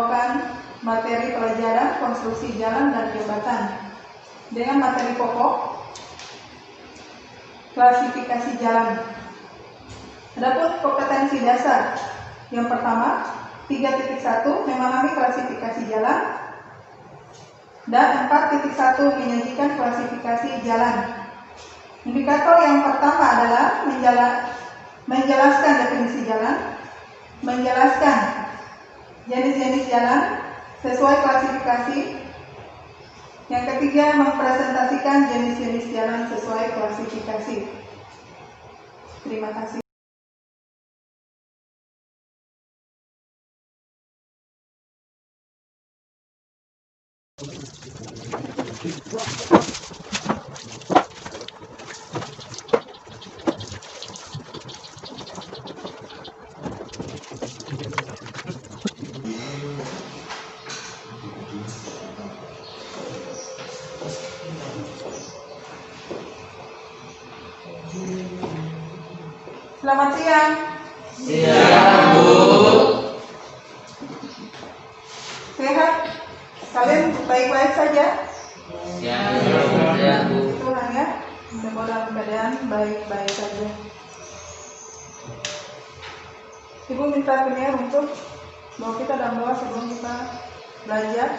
merupakan materi pelajaran konstruksi jalan dan jembatan dengan materi pokok klasifikasi jalan. Adapun kompetensi dasar yang pertama 3.1 memahami klasifikasi jalan, dan 4.1 menyajikan klasifikasi jalan. Indikator yang pertama adalah menjelaskan definisi jalan, menjelaskan jenis-jenis jalan sesuai klasifikasi. Yang ketiga, mempresentasikan jenis-jenis jalan sesuai klasifikasi. Terima kasih. Selamat siang. Siang, Bu. Sehat? Kalian baik-baik saja? Siang, Bu. Tuhan ya, semoga dalam keadaan baik-baik saja. Ibu minta Kurnia untuk bawa kita dalam doa sebelum kita belajar.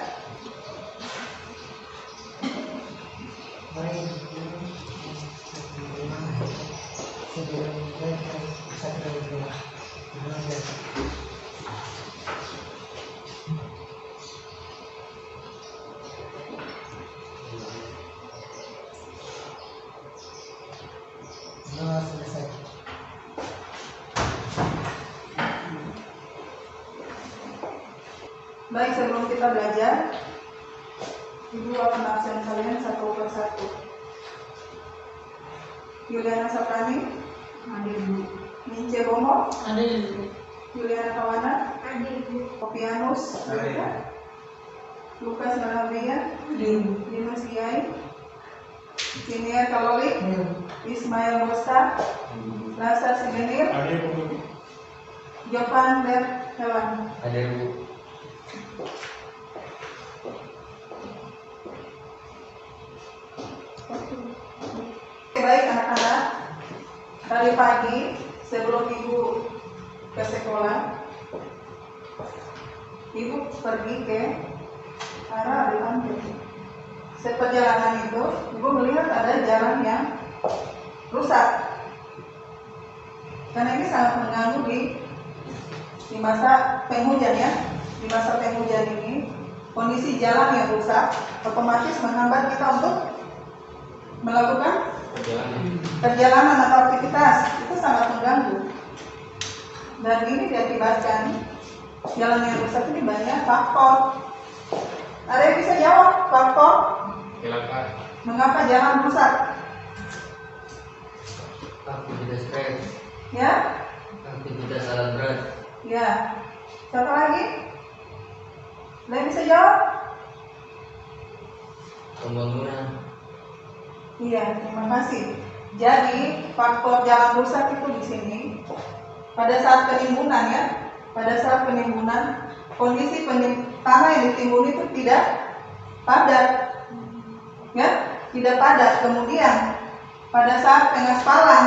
Baik, sebelum kita belajar, Ibu akan absen kalian satu persatu. Yuliana Saprani, hadir Bu. Mince Bomo, hadir Bu. Yuliana Kawana, hadir Bu. Kopianus, hadir. Lukas Narabian, hadir Bu. Dimas Giai, Siniar Kalolik, Ismail Musta, Lasa Sigenir, hadir Bu. Jopan Der Hewan, Hadir Bu. Baik anak-anak, tadi pagi sebelum Ibu ke sekolah, Ibu pergi ke arah Alimantul. Seperjalanan itu, Ibu melihat ada jalan yang rusak. Karena ini sangat mengganggu di masa penghujan ya. Di masa penghujan ini, kondisi jalan yang rusak otomatis menghambat kita untuk melakukan perjalanan atau aktivitas. Itu sangat mengganggu. Dan ini diakibatkan jalan yang rusak ini banyak faktor. Ada yang bisa jawab faktor? Mengapa jalan rusak? Aktivitas stres. Ya? Aktivitas alat berat. Ya. Satu lagi? Ada yang bisa jawab? Pembangunan. Iya, terima kasih. Jadi faktor jalan rusak itu di sini pada saat penimbunan ya, pada saat penimbunan kondisi tanah yang ditimbun itu tidak padat, ya, tidak padat. Kemudian pada saat pengaspalan,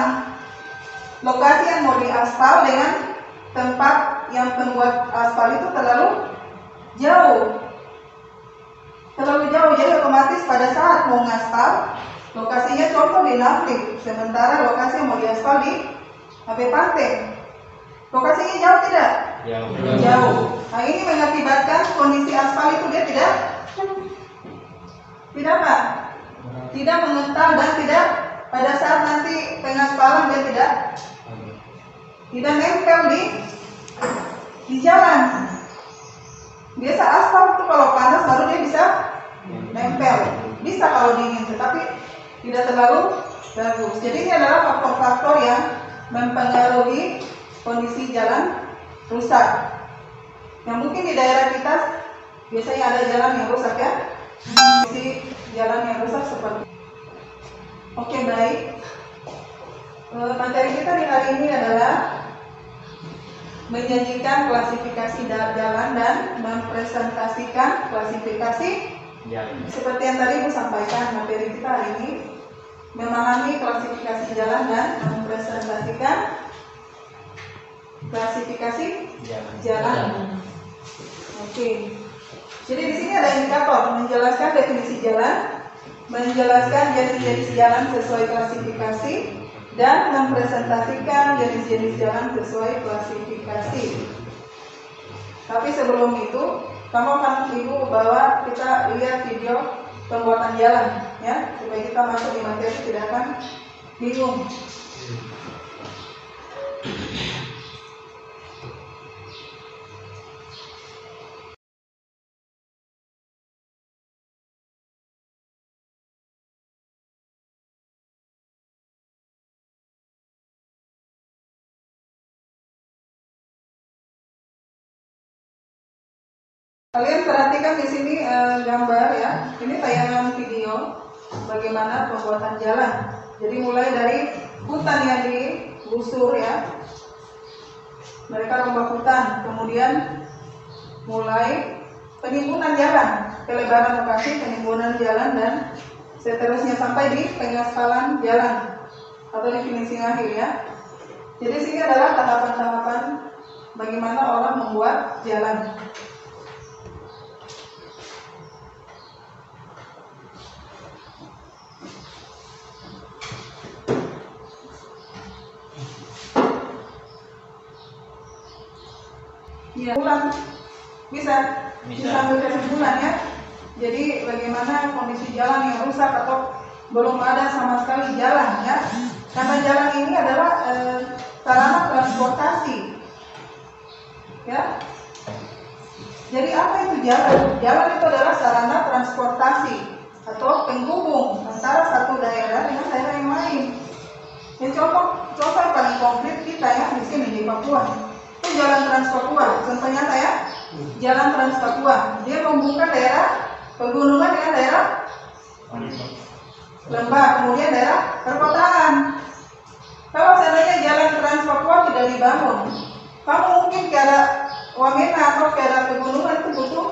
lokasi yang mau diaspal dengan tempat yang pembuat aspal itu terlalu jauh, jadi otomatis pada saat mau ngaspal lokasinya contoh di Naflik, sementara lokasi yang mau diaspal di HP Panteng. Lokasinya jauh tidak? Jauh. Nah ini mengakibatkan kondisi aspal itu dia tidak apa? Tidak mengental dan tidak pada saat nanti pengaspalan dia tidak nempel di jalan. Biasa aspal itu kalau panas baru dia bisa nempel. Bisa kalau dingin, tetapi tidak terlalu bagus. Jadi ini adalah faktor-faktor yang mempengaruhi kondisi jalan rusak. Yang mungkin di daerah kita biasanya ada jalan yang rusak ya. Kondisi jalan yang rusak seperti. Oke, baik. Materi kita di hari ini adalah menyajikan klasifikasi jalan dan mempresentasikan klasifikasi seperti yang tadi Ibu sampaikan. Materi kita hari ini memahami klasifikasi jalan dan mempresentasikan klasifikasi jalan. Oke. Jadi di sini ada indikator menjelaskan definisi jalan, menjelaskan jenis-jenis jalan sesuai klasifikasi, dan mempresentasikan jenis-jenis jalan sesuai klasifikasi. Tapi sebelum itu, kamu akan Ibu bawa kita lihat video pembuatan jalan, ya, supaya kita masuk di materi tidak akan bingung. Kalian perhatikan di sini gambar ya. Ini tayangan video bagaimana pembuatan jalan. Jadi mulai dari hutan yang digusur ya. Mereka rombak hutan, kemudian mulai penimbunan jalan, pelebaran lokasi, penimbunan jalan, dan seterusnya sampai di pengaspalan jalan atau di finishing akhir ya. Jadi sini adalah tahapan-tahapan bagaimana orang membuat jalan. Ya, bulan bisa ambil kesimpulan ya. Jadi bagaimana kondisi jalan yang rusak atau belum ada sama sekali jalan ya. Karena jalan ini adalah sarana transportasi. Ya. Jadi apa itu jalan? Jalan itu adalah sarana transportasi atau penghubung antara satu daerah dengan daerah yang lain. Ya, contoh yang paling konkret kita ya di sini di Papua. Itu jalan Trans Papua, contohnya saya jalan Trans Papua. Dia menghubungkan daerah pegunungan dengan daerah lembah, kemudian daerah perkotaan. Kalau seandainya jalan Trans Papua tidak dibangun, kamu mungkin ke arah Wamena atau ke arah pegunungan itu butuh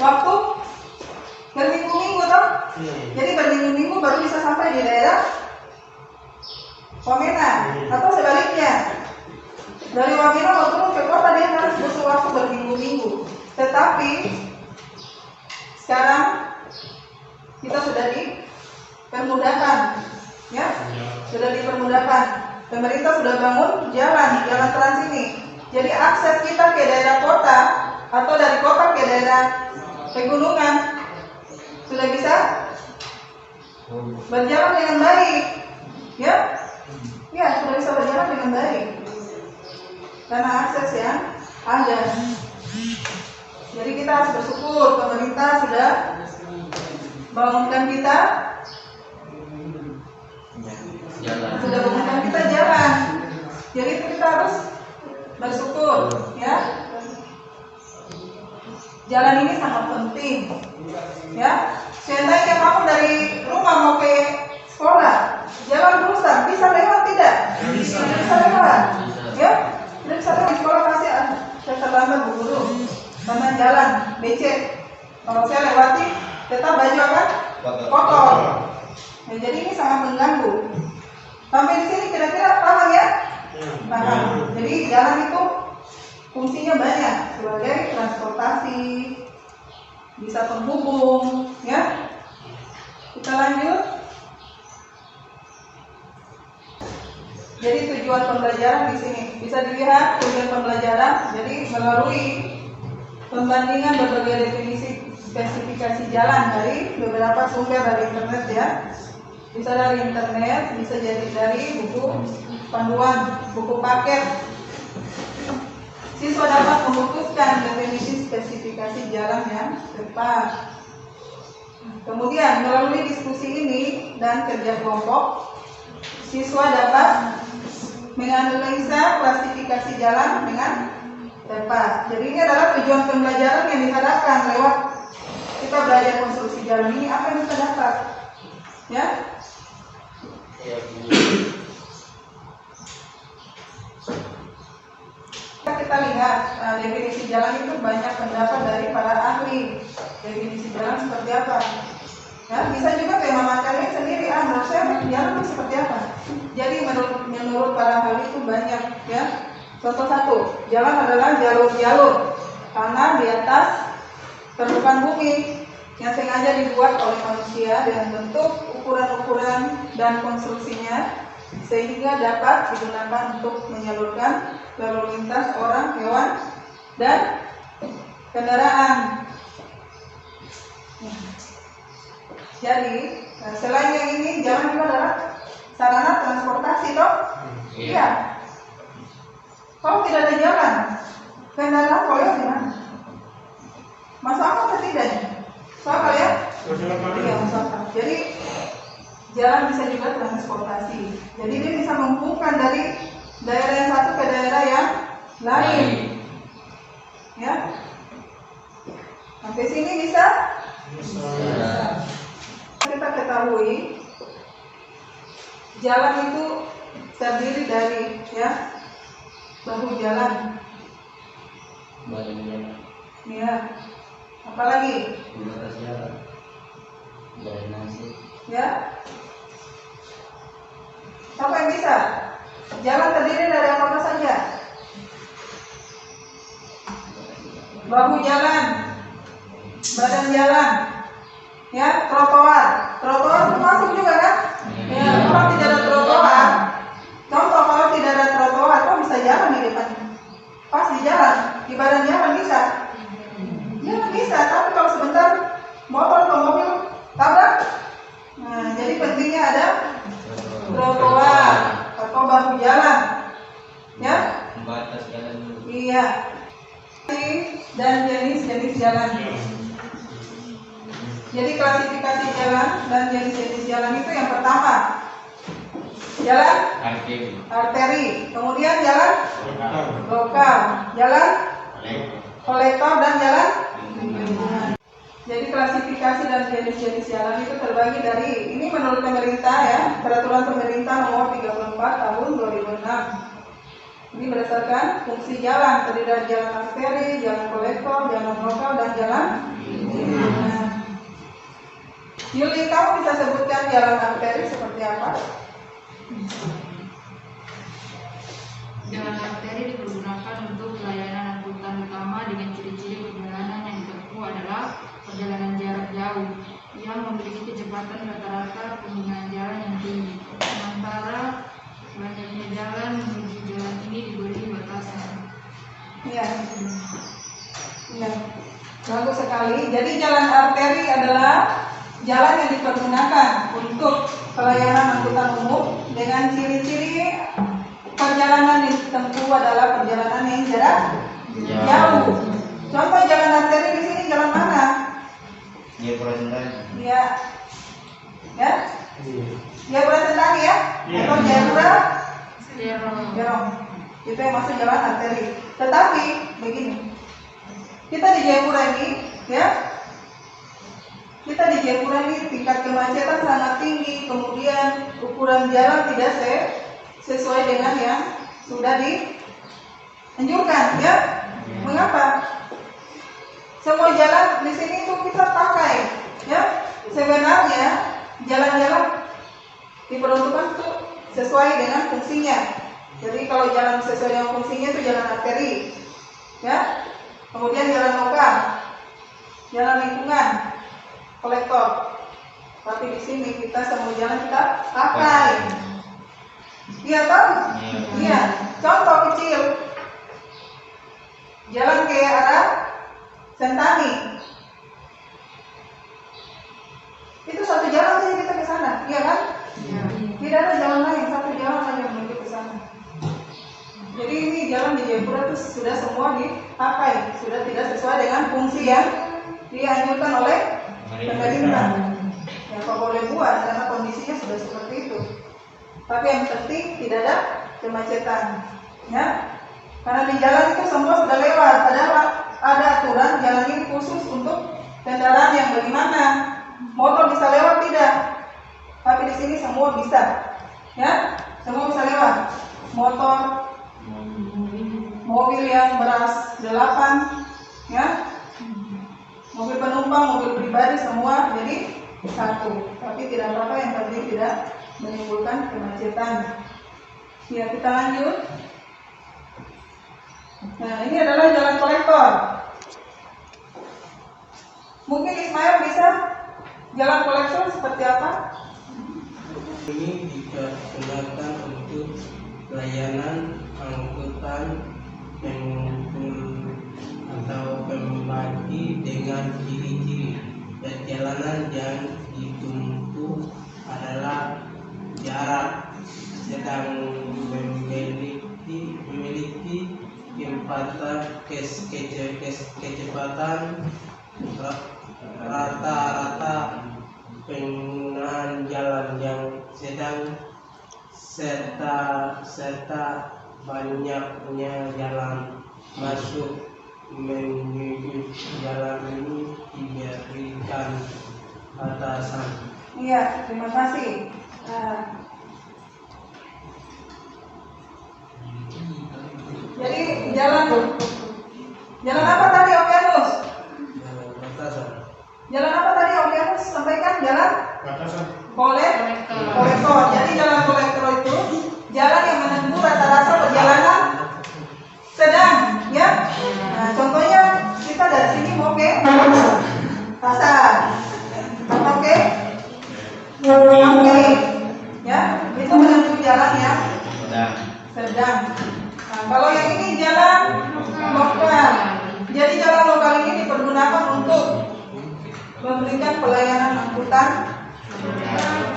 waktu berminggu-minggu toh. Jadi berminggu-minggu baru bisa sampai di daerah Wamena atau sebaliknya. Dari Wamena mau turun ke kota dia harus butuh waktu berminggu-minggu. Tetapi sekarang kita sudah dipermudahkan, ya, sudah dipermudahkan. Pemerintah sudah bangun jalan trans ini. Jadi akses kita ke daerah kota atau dari kota ke daerah pegunungan sudah bisa berjalan dengan baik, ya, ya sudah bisa berjalan dengan baik. Karena akses yang ada. Jadi kita harus bersyukur pemerintah sudah bangunkan kita, sudah bangunkan kita jalan. Jadi kita harus bersyukur, ya. Jalan ini sangat penting, ya. Seandainya kamu dari rumah mau ke sekolah, jalan rusak, bisa lewat tidak? Bisa lewat, ya. Dan saya di sekolah pasti saya terlambat Bu Guru karena jalan becek. Kalau saya lewati tetap baju akan kotor. Ya, jadi ini sangat mengganggu. Sampai di sini kira-kira paham ya? Paham. Jadi jalan itu fungsinya banyak sebagai transportasi, bisa penghubung, ya. Kita lanjut. Jadi tujuan pembelajaran di sini bisa dilihat tujuan pembelajaran. Jadi melalui pembandingan berbagai definisi spesifikasi jalan dari beberapa sumber dari internet ya. Bisa dari internet, bisa jadi dari buku panduan, buku paket. Siswa dapat memutuskan definisi spesifikasi jalan yang tepat. Kemudian melalui diskusi ini dan kerja kelompok, siswa dapat menganalisa klasifikasi jalan dengan tepat. Jadi ini adalah tujuan pembelajaran yang diharapkan lewat kita belajar konstruksi jalan ini. Apa yang kita dapat? Ya. kita lihat definisi jalan itu banyak pendapat dari para ahli. Definisi jalan seperti apa? Ya, bisa juga tema materinya sendiri. Menurut saya jalan itu seperti apa? Jadi menurut para ahli itu banyak, ya. Contoh satu, jalan adalah jalur-jalur tanah di atas permukaan bumi yang sengaja dibuat oleh manusia dengan bentuk, ukuran-ukuran dan konstruksinya sehingga dapat digunakan untuk menyalurkan lalu lintas orang, hewan, dan kendaraan. Jadi selain yang ini, jalan juga adalah sarana transportasi, toh? Iya. Kalau tidak ada jalan, kendaraan boleh gimana? Masuk akal atau tidak? Masuk akal ya? Iya, masuk akal. Jadi jalan bisa juga transportasi. Jadi dia bisa menghubungkan dari daerah yang satu ke daerah yang lain. Ya. Sampai sini bisa? Bisa. Kita ketahui jalan itu terdiri dari, ya, bahu jalan. Ya. Apalagi? Batas jalan. Drainase. Ya. Siapa yang bisa? Jalan terdiri dari apa saja? Bahu jalan, badan jalan, ya, trotoar. Trotoar itu masuk juga kan? Ya, kalau tidak ada trotoar, contoh kalau tidak ada trotoar, kok bisa jalan di depan? Pas di jalan, di badan jalan bisa? Ya bisa, tapi kalau sebentar motor atau mobil tabrak. Nah, jadi pentingnya ada trotoar atau bahu jalan, ya. Batas jalan. Iya. Dan jenis-jenis jalan. Jadi klasifikasi jalan dan jenis-jenis jalan itu yang pertama, jalan arteri, kemudian jalan lokal, jalan kolektor, dan jalan lingkungan. Jadi klasifikasi dan jenis-jenis jalan itu terbagi dari, ini menurut pemerintah, ya, peraturan pemerintah nomor 34 tahun 2006. Ini berdasarkan fungsi jalan, terdiri dari jalan arteri, jalan kolektor, jalan lokal, dan jalan lingkungan. Yuli, kamu bisa sebutkan jalan arteri seperti apa? Jalan arteri dipergunakan untuk pelayanan angkutan utama dengan ciri-ciri perjalanan yang ditempuh adalah perjalanan jarak jauh yang memiliki kecepatan rata-rata penggunaan jalan yang tinggi. Sementara banyaknya jalan menuju jalan ini diberi batasan. Iya. Ya. Bagus sekali. Jadi jalan arteri adalah jalan yang dipergunakan untuk pelayanan angkutan umum dengan ciri-ciri perjalanan yang ditempuh adalah perjalanan yang jarak jauh. Contoh jalan arteri di sini jalan mana? Iya. Ya? Jayapura Sentani, ya? Atau Jayapura Jerong. Itu yang masuk jalan arteri. Tetapi begini, kita di Jayapura ini, ya, kita di Jayapura ini tingkat kemacetan sangat tinggi, kemudian ukuran jalan tidak sesuai dengan yang sudah dianjurkan, ya. Mengapa? Semua jalan di sini itu kita pakai, ya. Sebenarnya jalan-jalan diperuntukkan untuk sesuai dengan fungsinya. Jadi kalau jalan sesuai dengan fungsinya itu jalan arteri, ya. Kemudian jalan lokal, jalan lingkungan, kolektor. Tapi di sini kita semua jalan kita pakai. Iya toh? Iya. Contoh kecil, jalan ke arah Sentani. Itu satu jalan saja kita ke sana, iya kan? Ya. Tidak ada jalan lain, satu jalan saja menuju ke sana. Jadi ini jalan di Jayapura itu sudah semua dipakai, sudah tidak sesuai dengan fungsi yang dianjurkan oleh pemerintah. Ya, kok boleh buat karena kondisinya sudah seperti itu. Tapi yang penting tidak ada kemacetan, ya. Karena di jalan itu semua sudah lewat, padahal ada aturan jalan ini khusus untuk kendaraan yang bagaimana. Motor bisa lewat tidak? Tapi di sini semua bisa, ya, semua bisa lewat. Motor, mobil yang beras 8, ya, mobil penumpang, mobil pribadi semua jadi 1. Tapi tidak apa-apa, yang penting tidak menimbulkan kemacetan. Ya, kita lanjut. Nah, ini adalah jalan kolektor. Mungkin Ismail bisa jalan kolektor seperti apa? Ini digunakan untuk layanan angkutan pengumum atau pembagi dengan ciri-ciri perjalanan yang ditempuh adalah jarak sedang memiliki kecepatan rata-rata penggunaan jalan yang sedang serta banyaknya jalan masuk menuju jalan ini diberikan batasan. Iya, terima kasih. Jadi jalan apa tadi Om Yanus? Jalan batasan. Jalan apa tadi Om Yanus sampaikan? Jalan Batasan. kolektor. Jadi jalan kolektor itu jalan yang menempuh rata-rata perjalanan sedang, ya. Nah, contohnya kita dari sini mau ke pasar, atau ke kampung, ya. Itu menempuh jalan yang sedang. Nah, kalau yang ini jalan lokal. Jadi jalan lokal ini dipergunakan untuk memberikan pelayanan angkutan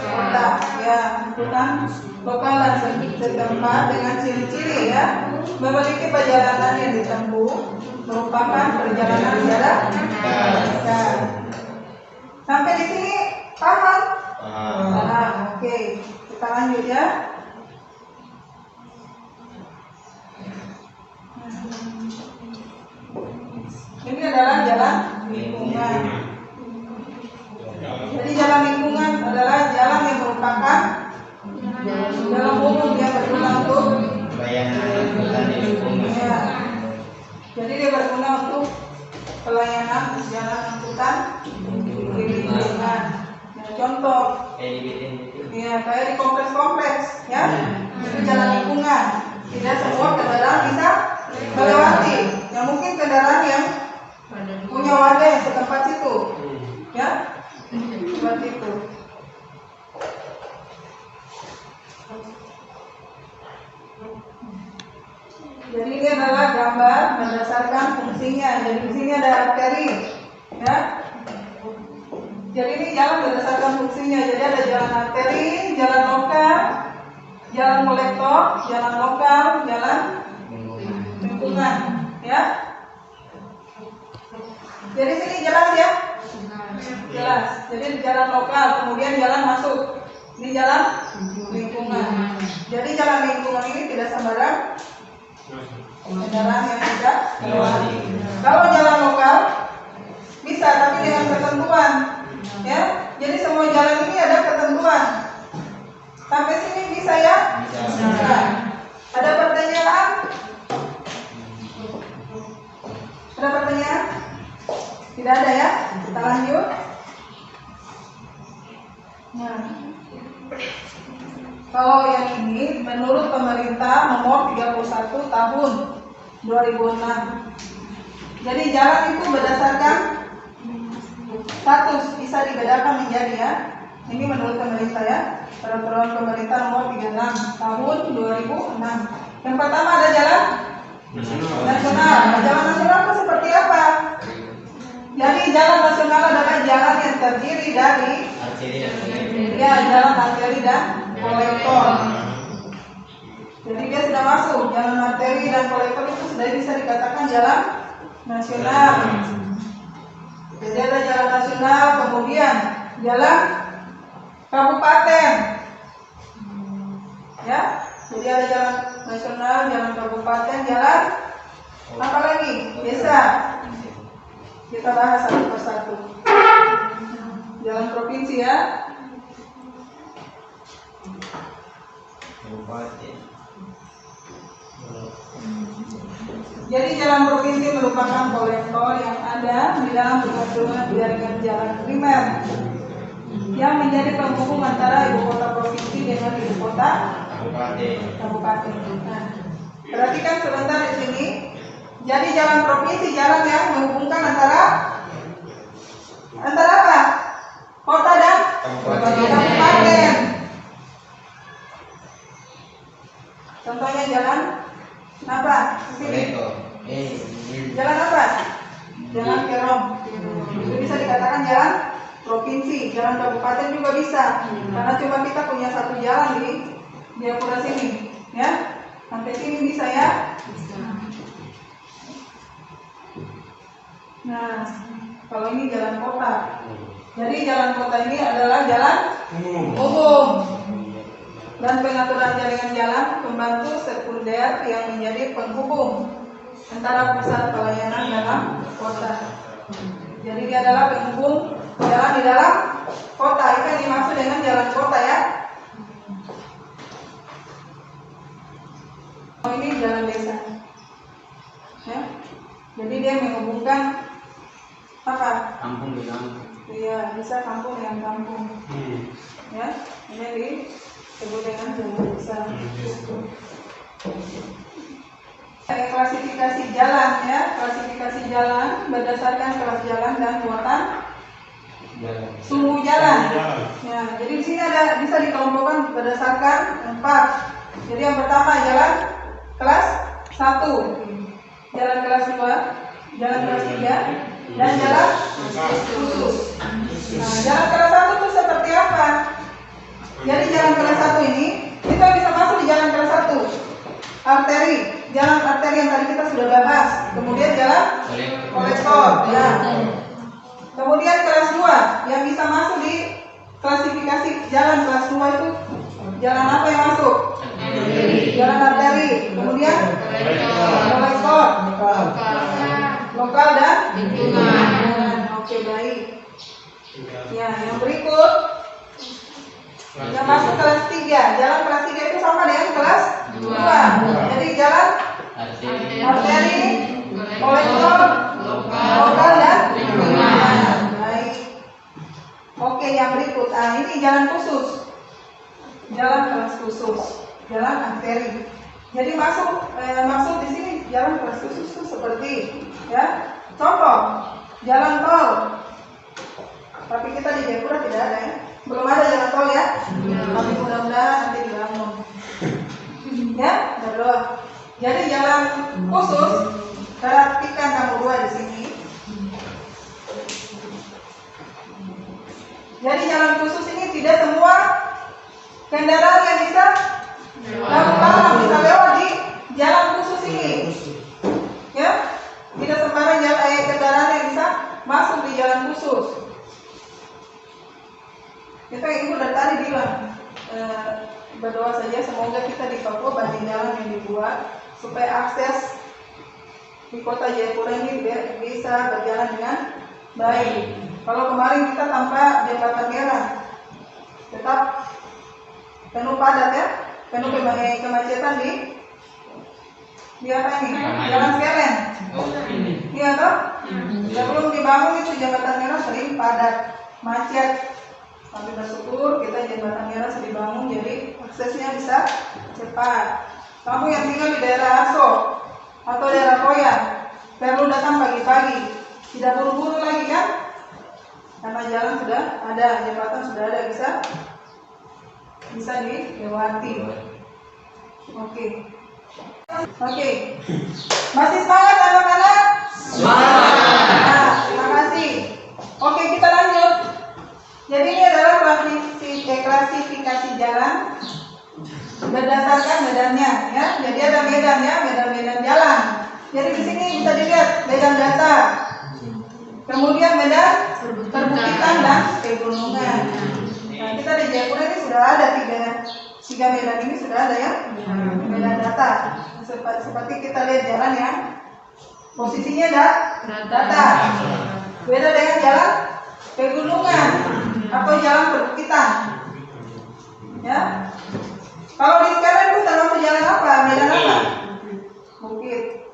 kota, ya, angkutan lokal dan setempat dengan ciri-ciri, ya, memiliki perjalanan yang ditempuh merupakan perjalanan jarak dekat. Sampai di sini paham? Paham. Oke, kita lanjut ya. Ini adalah jalan lingkungan. Jadi jalan lingkungan adalah jalan yang merupakan jalan umum yang berguna untuk Pelayanan angkutan di lingkungan. ya. Jadi dia berguna untuk pelayanan jalan angkutan di lingkungan. Nah, contoh, ya, kayak di kompleks-kompleks, ya, itu jalan lingkungan. Tidak semua kendaraan bisa melewati. Yang mungkin kendaraan yang punya warga yang setempat situ, ya, seperti itu. Jadi ini adalah gambar berdasarkan fungsinya. Jadi di sini ada arteri, ya. Jadi ini jalan berdasarkan fungsinya. Jadi ada jalan arteri, jalan lokal, jalan kolektor, jalan lokal, jalan lingkungan, ya. Jadi sini jelas ya? Jelas. Jadi jalan lokal, kemudian jalan masuk. Ini jalan lingkungan. Jadi jalan lingkungan ini tidak sembarang kendaraan yang tidak melewati. Kalau jalan lokal bisa, tapi dengan ketentuan, ya. Jadi semua jalan ini ada ketentuan. Sampai sini bisa ya? Bisa. Ada pertanyaan? Ada pertanyaan? Tidak ada ya? Kita lanjut. Nah, kalau yang ini menurut pemerintah nomor 31 tahun 2006. Jadi jalan itu berdasarkan status, bisa dibedakan menjadi, ya. Ini menurut pemerintah, ya. Peraturan pemerintah nomor 36 tahun 2006. Yang pertama ada jalan nasional. Nah, jalan nasional itu seperti apa? Jadi jalan nasional adalah jalan yang terdiri dari jalan arteri dan kolektor. Jadi dia sudah masuk jalan arteri dan kolektor itu sudah bisa dikatakan jalan nasional. Jadi ada jalan nasional, kemudian jalan kabupaten, ya. Jadi ada jalan nasional, jalan kabupaten, jalan apa lagi? Desa. Kita bahas satu persatu. Jalan provinsi, ya. Jadi jalan provinsi merupakan kolektor yang ada di dalam pengaduan jaringan jalan primer yang menjadi penghubung antara ibu kota provinsi dengan ibu kota kabupaten. Nah, perhatikan sebentar di sini. Jadi jalan provinsi jalan yang menghubungkan antara apa? Kota dan kabupaten. Contohnya jalan apa? Sini. Jalan apa? Jalan Kerom. Itu bisa dikatakan jalan provinsi. Jalan kabupaten juga bisa. Karena cuma kita punya satu jalan di Jayapura sini, ya. Sampai sini bisa ya. Nah, kalau ini jalan kota. Jadi jalan kota ini adalah jalan umum. Dan pengaturan jaringan jalan pembantu sekunder yang menjadi penghubung antara pusat pelayanan dalam kota. Jadi dia adalah penghubung jalan di dalam kota. Itu yang dimaksud dengan jalan kota ya. Oh, ini jalan desa. Ya. Jadi dia menghubungkan apa? Kampung dengan Iya, bisa kampung dengan kampung. Ya, ini disebut dengan jalan desa. Klasifikasi jalan ya, klasifikasi jalan berdasarkan kelas jalan dan muatan sumbu jalan. Ya, jadi di sini ada bisa dikelompokkan berdasarkan 4. Jadi yang pertama jalan kelas 1, jalan kelas 2, jalan kelas 3, dan jalan khusus. Nah, jalan kelas 1 itu seperti apa? Jadi jalan kelas 1 ini kita bisa masuk di jalan kelas 1. Arteri, jalan arteri yang tadi kita sudah bahas. Kemudian jalan kolektor, ya. Kemudian kelas 2 yang bisa masuk di klasifikasi jalan kelas 2 itu jalan apa yang masuk? Jalan arteri. Kemudian kolektor, lokal dan lingkungan. Oke, baik. Ya, yang berikut yang masuk kelas 3. Jalan kelas 3 itu sama dengan kelas 2. Jadi jalan arteri, kolektor, lokal dan lingkungan. Baik. Oke, yang berikut. Ini jalan khusus. Jalan kelas khusus. Jalan arteri. Jadi maksud di sini jalan kelas khusus itu seperti ya. Contoh, jalan tol. Tapi kita di Jayapura tidak ada ya. Belum ada jalan tol ya. Tapi mudah-mudahan nanti dibangun. Ya, berdoa. Jadi jalan khusus, perhatikan kamu 2 di sini. Jadi jalan khusus ini tidak semua kendaraan yang bisa bisa lewat di jalan khusus ini. Ya, tidak sembarang kendaraan yang bisa masuk di jalan khusus. Itu yang Ibu dari tadi bilang, berdoa saja semoga kita di Papua banyak jalan yang dibuat supaya akses di kota Jayapura ini bisa berjalan dengan baik. Kalau kemarin kita tanpa jembatan merah, tetap penuh padat ya, penuh kemacetan di apa ini? Jalan Sekelen. Iya toh? Sebelum dibangun itu jembatan merah sering padat, macet. Tapi bersyukur kita jembatan merah sudah dibangun, jadi aksesnya bisa cepat. Kamu yang tinggal di daerah Aso atau daerah Koya perlu datang pagi-pagi, tidak buru-buru lagi kan? Karena jalan sudah ada, jembatan sudah ada, bisa dilewati. Oke. Masih semangat anak-anak? Semangat. Terima kasih. Oke, kita lanjut. Jadi ini adalah klasifikasi jalan berdasarkan medannya, ya. Jadi ada medan ya, medan jalan. Jadi di sini bisa dilihat medan datar, kemudian medan perbukitan dan pegunungan. Nah, kita di Jayapura ini sudah ada tiga medan ini sudah ada ya, medan datar. Seperti kita lihat jalan yang posisinya datar. Beda dengan jalan pegunungan atau jalan perbukitan. Ya. Kalau di sekarang itu termasuk jalan apa? Medan apa? Bukit.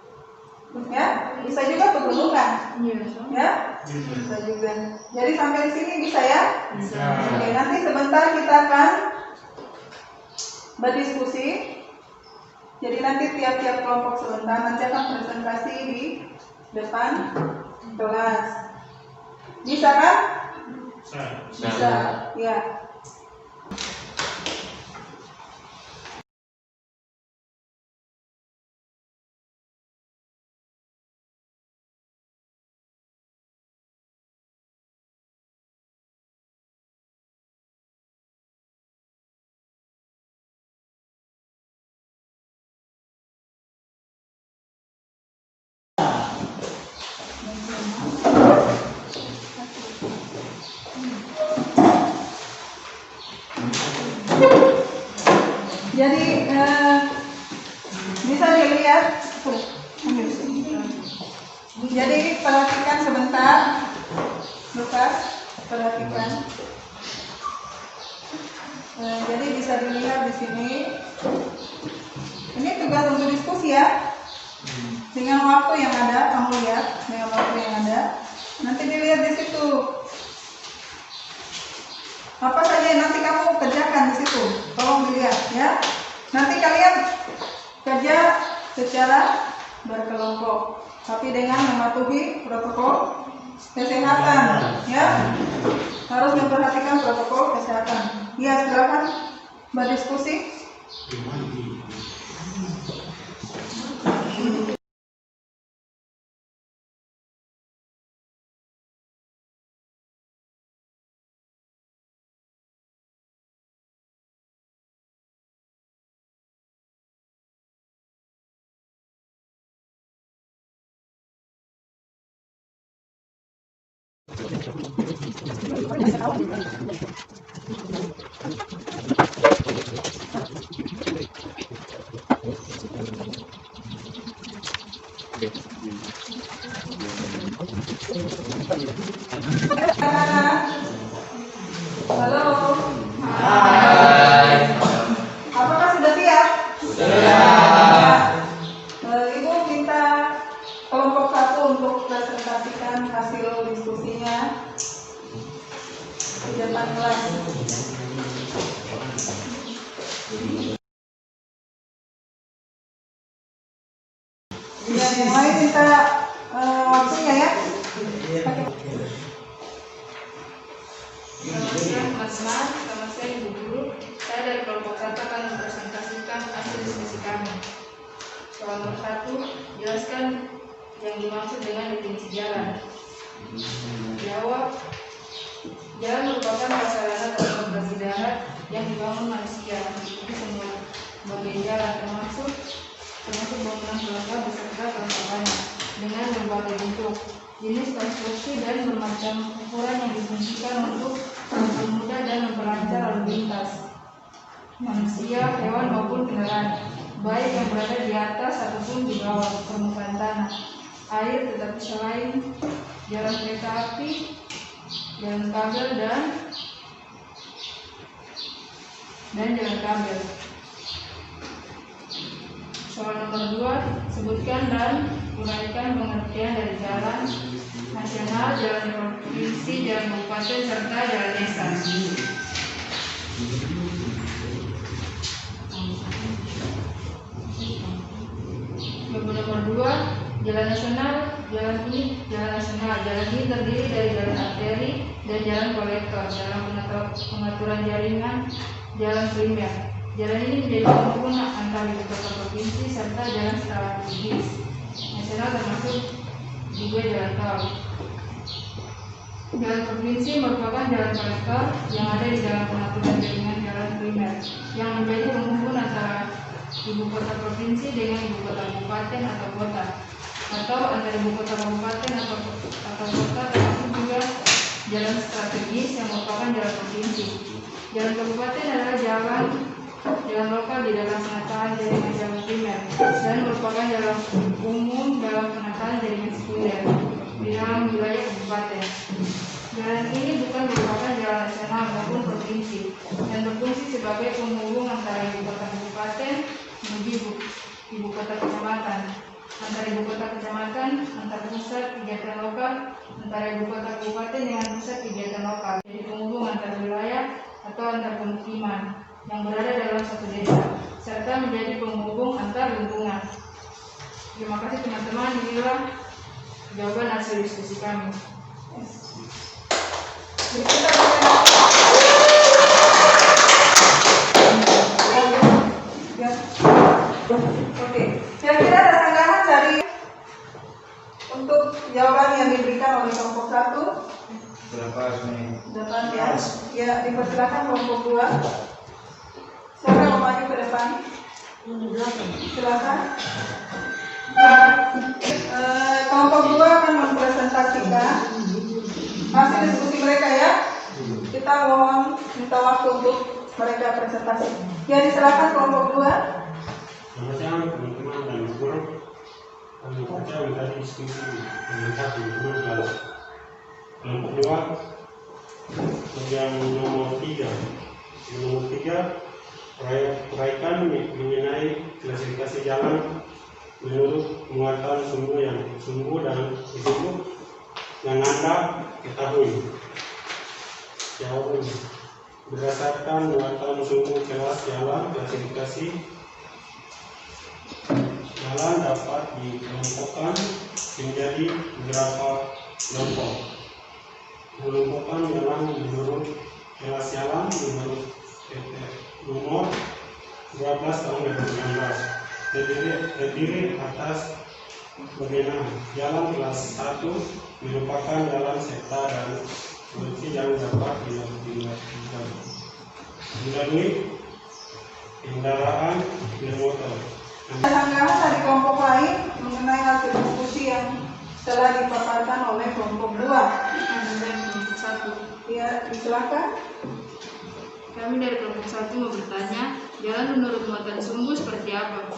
Ya, bisa juga pegunungan. Iya. Ya, bisa juga. Jadi sampai di sini bisa ya? Bisa. Oke, nanti sebentar kita akan berdiskusi. Jadi nanti tiap-tiap kelompok sebentar nanti akan presentasi di depan kelas. Bisa kan? Bisa. Ya. Jadi bisa dilihat. Jadi perhatikan sebentar, Lukas, perhatikan. Jadi bisa dilihat di sini. Ini tugas untuk diskusi ya. Dengan waktu yang ada, kamu lihat dengan waktu yang ada. Nanti dilihat di situ. Apa saja yang nanti kamu kerjakan di situ, tolong dilihat ya. Nanti kalian kerja secara berkelompok, tapi dengan mematuhi protokol kesehatan ya. Harus memperhatikan protokol kesehatan. Ya, silakan berdiskusi. Halo. Hai. Apakah sudah siap? Sudah. Ibu minta kelompok 1 untuk presentasikan hasil diskusinya di depan kelas. Ya, yang lain minta waktunya ya. Selamat siang teman-teman, selamat siang Ibu Guru. Saya dari kelompok 1 akan mempresentasikan hasil diskusi kami. Soal nomor 1, jelaskan yang dimaksud dengan definisi jalan. Jawab, jalan merupakan prasarana transportasi darat yang dibangun manusia di semua bagian jalan, termasuk bangunan pelengkap beserta kelengkapannya dengan berbagai bentuk, jenis konstruksi dan bermacam ukuran yang difungsikan untuk mempermudah dan memperlancar lalu lintas manusia, hewan maupun kendaraan, baik yang berada di atas ataupun di bawah permukaan tanah, air, tetapi selain jalan kereta api, jalan kabel dan jalan kabel. Soal nomor 2, sebutkan dan uraikan pengertian dari jalan nasional, jalan provinsi, jalan kabupaten, serta jalan desa. Nomor 2, jalan nasional. Jalan ini terdiri dari jalan arteri dan jalan kolektor dalam pengaturan jaringan jalan primer. Jalan ini menjadi penghubung antara ibu kota provinsi serta jalan strategis nasional termasuk juga jalan tol. Jalan provinsi merupakan jalan kolektor yang ada di dalam pengaturan jaringan jalan primer yang menjadi penghubung antara ibu kota provinsi dengan ibu kota kabupaten atau kota, atau antara ibu kota kabupaten atau kota, termasuk juga jalan strategis yang merupakan jalan provinsi. Jalan kabupaten adalah jalan lokal di dalam penataan jaringan jalan primer dan merupakan jalan umum dalam penataan jaringan sekunder di dalam wilayah kabupaten. Jalan ini bukan merupakan jalan nasional maupun provinsi dan berfungsi sebagai penghubung antara ibu kota kabupaten menuju ibu kota kecamatan. antara ibu kota kecamatan, antar pusat kegiatan lokal, antara ibu kota kabupaten dengan pusat kegiatan lokal, jadi penghubung antar wilayah atau antar pemukiman yang berada dalam satu desa, serta menjadi penghubung antar lingkungan. Terima kasih teman-teman, inilah jawaban hasil diskusi kami. Jadi kita ya. Oke, kira-kira ada tanggapan dari untuk jawaban yang diberikan oleh kelompok 1? Berapa sebenarnya? 8 ya. Ya, dipersilakan kelompok 2. Siapa yang mau maju ke depan? Silakan. Kelompok 2 akan mempresentasikan hasil diskusi mereka ya. Kita mohon minta waktu untuk mereka presentasi. Ya, disilakan kelompok 2. Selamat siang teman-teman dan guru. Kami baca tadi diskusi mengenai teman-teman kelas kelompok 2 yang nomor 3. Nomor 3 uraikan mengenai klasifikasi jalan menurut muatan sumbu dan disebut yang Anda ketahui. Jawabannya berdasarkan muatan sumbu kelas jalan klasifikasi jalan dapat dikelompokkan menjadi beberapa kelompok. Kelompokkan jalan menurut kelas jalan menurut nomor 12 tahun 2019 terdiri atas pembinaan jalan kelas 1 merupakan jalan serta dan fungsi yang dapat dilalui kendaraan bermotor. Tanggapan dari kelompok lain mengenai hasil diskusi yang telah dipaparkan oleh kelompok 2. Dan kelompok 1. Ya, silakan. Kami dari kelompok 1 mau bertanya, jalan menurut muatan sumbu seperti apa?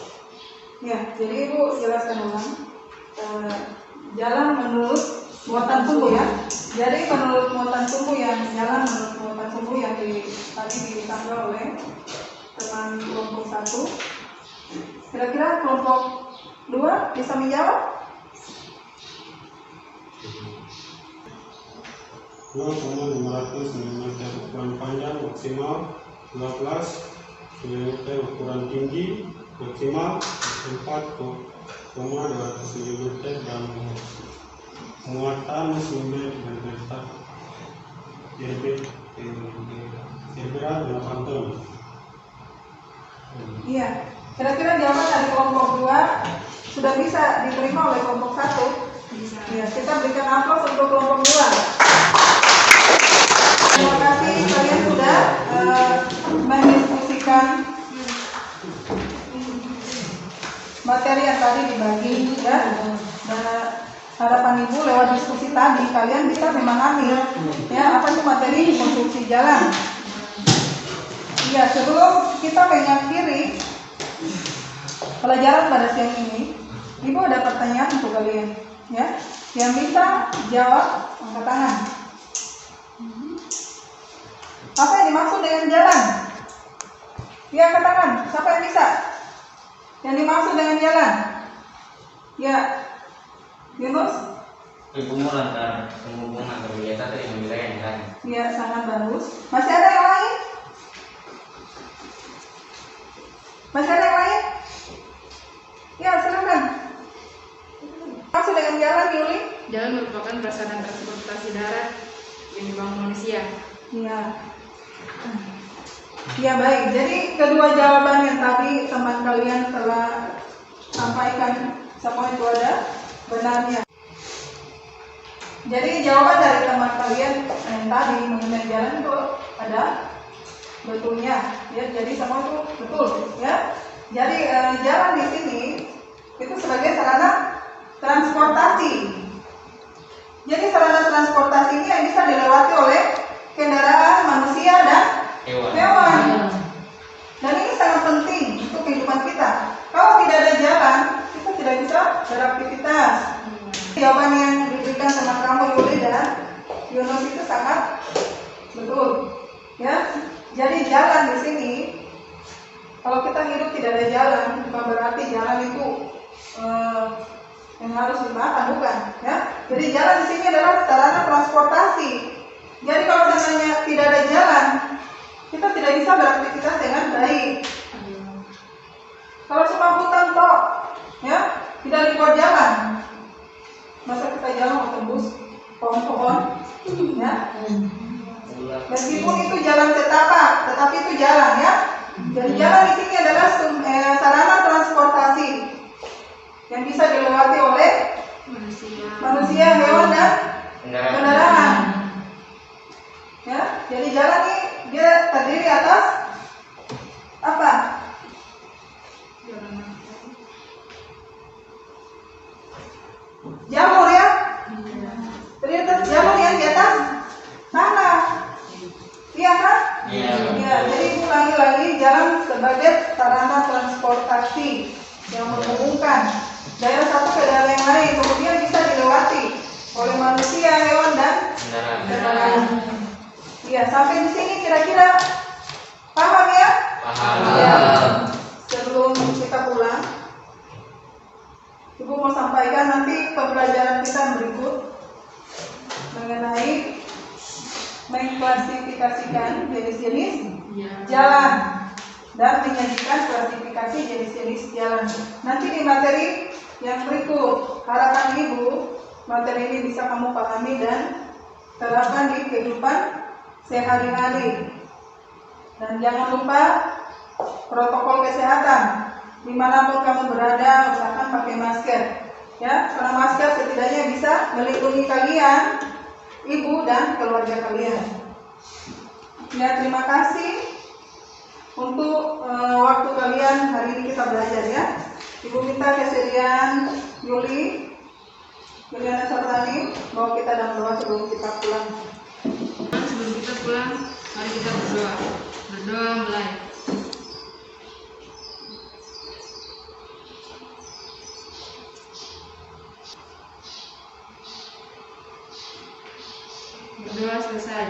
Ya, jadi Ibu jelaskan ulang. Jalan menurut muatan sumbu ya. Jadi menurut muatan sumbu yang jalan menurut muatan sumbu yang tadi ditanggal oleh teman kelompok 1. Kira-kira kelompok 2 bisa menjawab? 0,500 mm ukuran panjang maksimal 12 mm ukuran tinggi maksimal 4,200 mm dan muatan sumber berberat 8 ton. Iya. Kira-kira jawaban dari kelompok 2 sudah bisa diterima oleh kelompok 1? Bisa. Ya, kita berikan aplaus untuk kelompok 2. Terima kasih kalian sudah mendiskusikan materi yang tadi dibagi ya. Dan harapan Ibu lewat diskusi tadi kalian bisa memahami ya apa itu materi konstruksi jalan. Iya, sebelum kita mengakhiri pelajaran pada siang ini, Ibu ada pertanyaan untuk kalian ya. Yang bisa jawab angkat tangan. Apa yang dimaksud dengan jalan? Ya, angkat tangan. Siapa yang bisa? Yang dimaksud dengan jalan? Ya, Yunus? Penghubung antar wilayah satu dengan wilayah yang lain. Ya, sangat bagus. Masih ada yang lain? Masih ada yang lain? Ya, silakan. Maksud dengan jalan, Yuli? Jalan merupakan prasarana transportasi darat yang dibangun manusia. Ya. Ya, baik. Jadi kedua jawaban yang tadi teman kalian telah sampaikan semua itu ada benarnya. Jadi jawaban dari teman kalian yang tadi mengenai jalan itu ada betulnya, ya. Jadi semua itu betul, ya. Jadi jalan di sini itu sebagai sarana transportasi. Jadi sarana transportasi ini yang bisa dilewati oleh kendaraan manusia dan hewan. Dan ini sangat penting untuk kehidupan kita. Kalau tidak ada jalan, kita tidak bisa beraktivitas. Jawaban yang diberikan sama kamu Yuli dan Yunus itu sangat betul, ya. Jadi jalan di sini, kalau kita hidup tidak ada jalan, bukan berarti jalan itu yang harus dimakan, bukan ya. Jadi jalan di sini adalah sarana transportasi. Jadi kalau seandainya tidak ada jalan, kita tidak bisa beraktivitas dengan baik. Kalau cuma hutan toh, ya tidak dibuat jalan, masa kita jalan mau tembus pohon-pohon, ya. Meskipun itu jalan setapak, tetapi itu jalan, ya. Jadi jalan di sini adalah sarana transportasi yang bisa dilewati oleh manusia, hewan dan kendaraan. Ya, jadi jalan ini dia terdiri atas apa? Jalur, ya. Terdiri atas jalur yang di atas tanah. Iya kan? Iya. Ya, jadi ulangi lagi, jalan sebagai sarana transportasi yang menghubungkan daerah satu ke daerah yang lain, kemudian bisa dilewati oleh manusia, hewan dan kendaraan. Iya, sampai di sini kira-kira paham ya? Paham. Ya. Sebelum kita pulang, Ibu mau sampaikan nanti pembelajaran kita berikut mengenai mengklasifikasikan jenis-jenis jalan dan menyajikan klasifikasi jenis-jenis jalan. Nanti di materi yang berikut, harapan Ibu materi ini bisa kamu pahami dan terapkan di kehidupan sehari-hari. Dan jangan lupa protokol kesehatan dimanapun kamu berada, usahakan pakai masker, ya, karena masker setidaknya bisa melindungi kalian, ibu dan keluarga kalian. Ya, terima kasih untuk waktu kalian hari ini kita belajar, ya. Ibu minta kesediaan Yuliana Sartani bahwa kita dalam doa sebelum kita pulang. Sebelum kita pulang, mari kita berdoa. Berdoa mulai. Berdoa selesai.